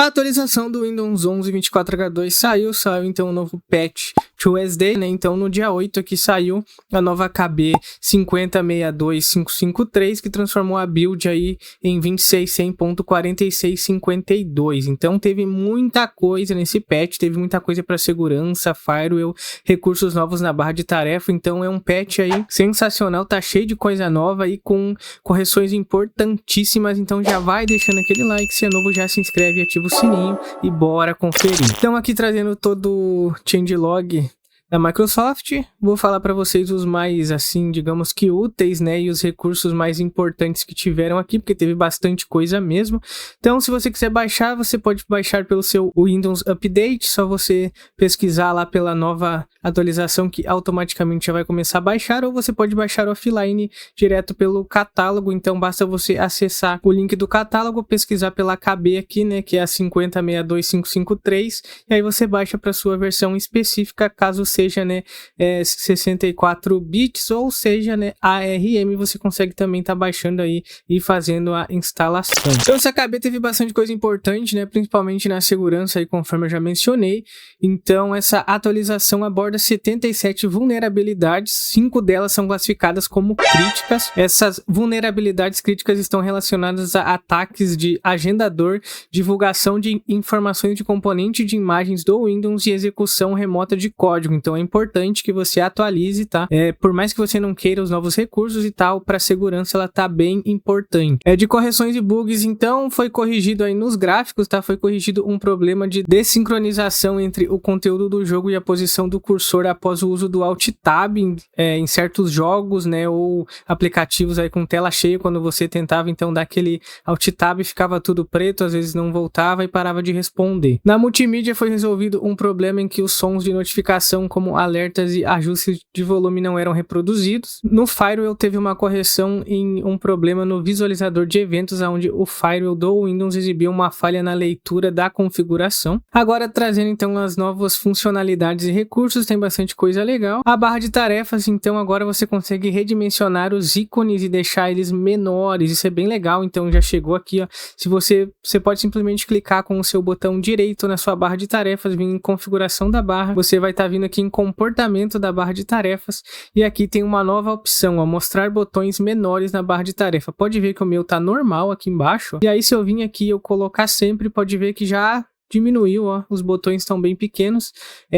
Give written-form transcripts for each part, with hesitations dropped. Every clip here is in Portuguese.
A atualização do Windows 11 24H2 saiu então um novo patch TrueSD, né? Então no dia 8 aqui saiu a nova KB 5062553, que transformou a build aí em 26100.4652. Então teve muita coisa nesse patch, teve muita coisa para segurança, firewall, recursos novos na barra de tarefa. Então é um patch aí sensacional, tá cheio de coisa nova e com correções importantíssimas. Então já vai deixando aquele like, se é novo já se inscreve e ativa o sininho e bora conferir. Então aqui trazendo todo o changelog da Microsoft, vou falar para vocês os mais, assim, digamos que úteis, né, e os recursos mais importantes que tiveram aqui, porque teve bastante coisa mesmo. Então, se você quiser baixar, você pode baixar pelo seu Windows Update, só você pesquisar lá pela nova atualização que automaticamente já vai começar a baixar, ou você pode baixar offline direto pelo catálogo. Então, basta você acessar o link do catálogo, pesquisar pela KB aqui, né, que é a 5062553, e aí você baixa para sua versão específica, caso seja, né, 64 bits ou seja, né, ARM, você consegue também estar baixando aí e fazendo a instalação. Então essa KB teve bastante coisa importante, né, principalmente na segurança aí, conforme eu já mencionei. Então essa atualização aborda 77 vulnerabilidades, 5 delas são classificadas como críticas. Essas vulnerabilidades críticas estão relacionadas a ataques de agendador, divulgação de informações de componente de imagens do Windows e execução remota de código. Então é importante que você atualize, tá? Por mais que você não queira os novos recursos e tal, para segurança ela tá bem importante. De correções e bugs, então foi corrigido aí nos gráficos, tá? Foi corrigido um problema de desincronização entre o conteúdo do jogo e a posição do cursor após o uso do Alt Tab em certos jogos, né? Ou aplicativos aí com tela cheia, quando você tentava então dar aquele Alt Tab, ficava tudo preto, às vezes não voltava e parava de responder. Na multimídia foi resolvido um problema em que os sons de notificação como alertas e ajustes de volume não eram reproduzidos. No firewall teve uma correção em um problema no visualizador de eventos, onde o firewall do Windows exibiu uma falha na leitura da configuração. Agora trazendo então as novas funcionalidades e recursos, tem bastante coisa legal. A barra de tarefas, então agora você consegue redimensionar os ícones e deixar eles menores, isso é bem legal. Então já chegou aqui, ó. Se você pode simplesmente clicar com o seu botão direito na sua barra de tarefas, vir em configuração da barra, você vai estar vindo aqui em comportamento da barra de tarefas e aqui tem uma nova opção, ó, mostrar botões menores na barra de tarefa. Pode ver que o meu tá normal aqui embaixo, e aí se eu vir aqui e eu colocar sempre, pode ver que já diminuiu, ó, os botões estão bem pequenos,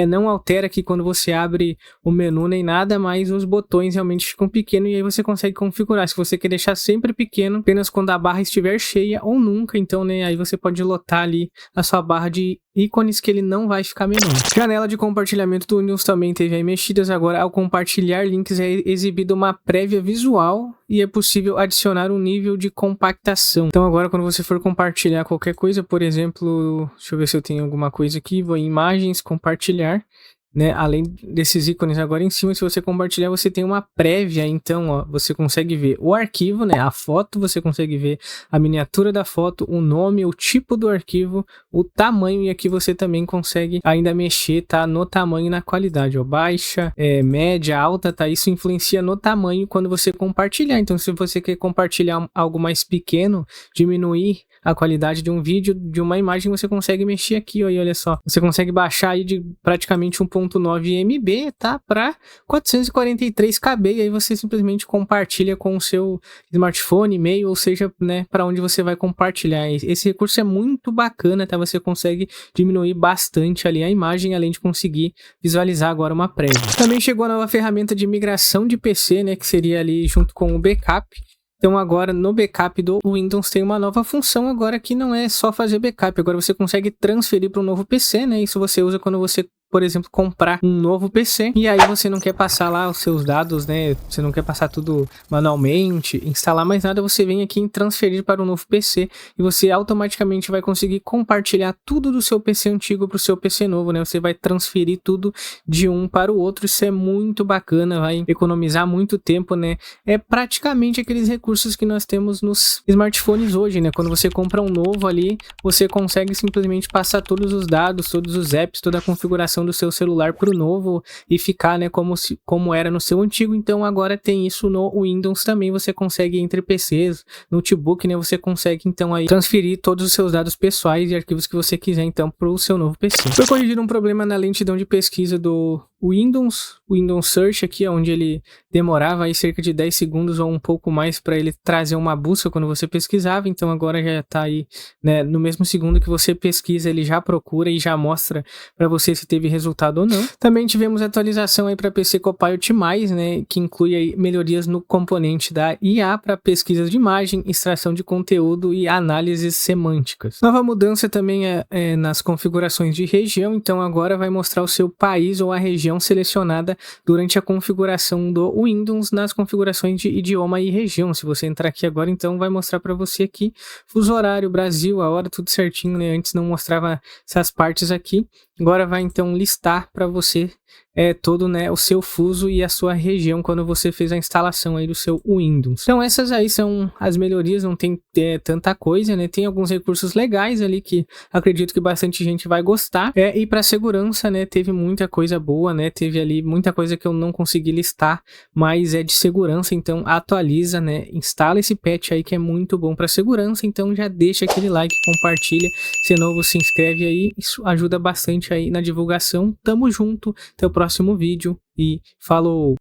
não altera aqui quando você abre o menu nem nada, mas os botões realmente ficam pequenos e aí você consegue configurar, se você quer deixar sempre pequeno, apenas quando a barra estiver cheia ou nunca, então, né, aí você pode lotar ali a sua barra de ícones que ele não vai ficar menor. Janela de compartilhamento do Windows também teve aí mexidas. Agora, ao compartilhar links, é exibida uma prévia visual e é possível adicionar um nível de compactação. Então agora, quando você for compartilhar qualquer coisa, por exemplo, deixa eu ver se eu tenho alguma coisa aqui, vou em imagens, compartilhar, né? Além desses ícones agora em cima, se você compartilhar, você tem uma prévia, então, ó, você consegue ver o arquivo, né? A foto, você consegue ver a miniatura da foto, o nome, o tipo do arquivo, o tamanho, e aqui você também consegue ainda mexer, tá? No tamanho e na qualidade, ó, baixa, média, alta, tá? Isso influencia no tamanho quando você compartilhar. Então, se você quer compartilhar algo mais pequeno, diminuir a qualidade de um vídeo, de uma imagem, você consegue mexer aqui, ó, e olha só, você consegue baixar aí de praticamente 1.9 MB, tá, para 443 KB, e aí você simplesmente compartilha com o seu smartphone, e-mail, ou seja, né, para onde você vai compartilhar. Esse recurso é muito bacana, tá, você consegue diminuir bastante ali a imagem, além de conseguir visualizar agora uma prévia. Também chegou a nova ferramenta de migração de PC, né, que seria ali junto com o backup. Então agora no backup do Windows tem uma nova função agora que não é só fazer backup, agora você consegue transferir para um novo PC, né? Isso você usa quando você, por exemplo, comprar um novo PC e aí você não quer passar lá os seus dados, né? Você não quer passar tudo manualmente, instalar mais nada, você vem aqui em transferir para um novo PC e você automaticamente vai conseguir compartilhar tudo do seu PC antigo para o seu PC novo, né? Você vai transferir tudo de um para o outro, isso é muito bacana, vai economizar muito tempo, né? É praticamente aqueles recursos que nós temos nos smartphones hoje, né? Quando você compra um novo ali, você consegue simplesmente passar todos os dados, todos os apps, toda a configuração do seu celular pro novo e ficar, né, como era no seu antigo. Então agora tem isso no Windows também, você consegue entre PCs, notebook, né, você consegue então aí transferir todos os seus dados pessoais e arquivos que você quiser então pro seu novo PC. Foi corrigido um problema na lentidão de pesquisa do Windows Search aqui, onde ele demorava aí cerca de 10 segundos ou um pouco mais para ele trazer uma busca quando você pesquisava, então agora já tá aí, né, no mesmo segundo que você pesquisa, ele já procura e já mostra para você se teve resultado ou não. Também tivemos atualização aí para PC Copilot+, né, que inclui aí melhorias no componente da IA para pesquisas de imagem, extração de conteúdo e análises semânticas. Nova mudança também é nas configurações de região, então agora vai mostrar o seu país ou a região selecionada durante a configuração do Windows nas configurações de idioma e região. Se você entrar aqui agora, então vai mostrar para você aqui fuso horário, Brasil, a hora, tudo certinho, né? Antes não mostrava essas partes aqui. Agora vai então listar para você todo, né, o seu fuso e a sua região quando você fez a instalação aí do seu Windows. Então essas aí são as melhorias, não tem tanta coisa, né? Tem alguns recursos legais ali que acredito que bastante gente vai gostar. E para segurança, né, teve muita coisa boa, né? Teve ali muita coisa que eu não consegui listar, mas é de segurança, então atualiza, né? Instala esse patch aí que é muito bom para segurança, então já deixa aquele like, compartilha, se é novo se inscreve aí, isso ajuda bastante aí na divulgação. Tamo junto, até o próximo vídeo e falou!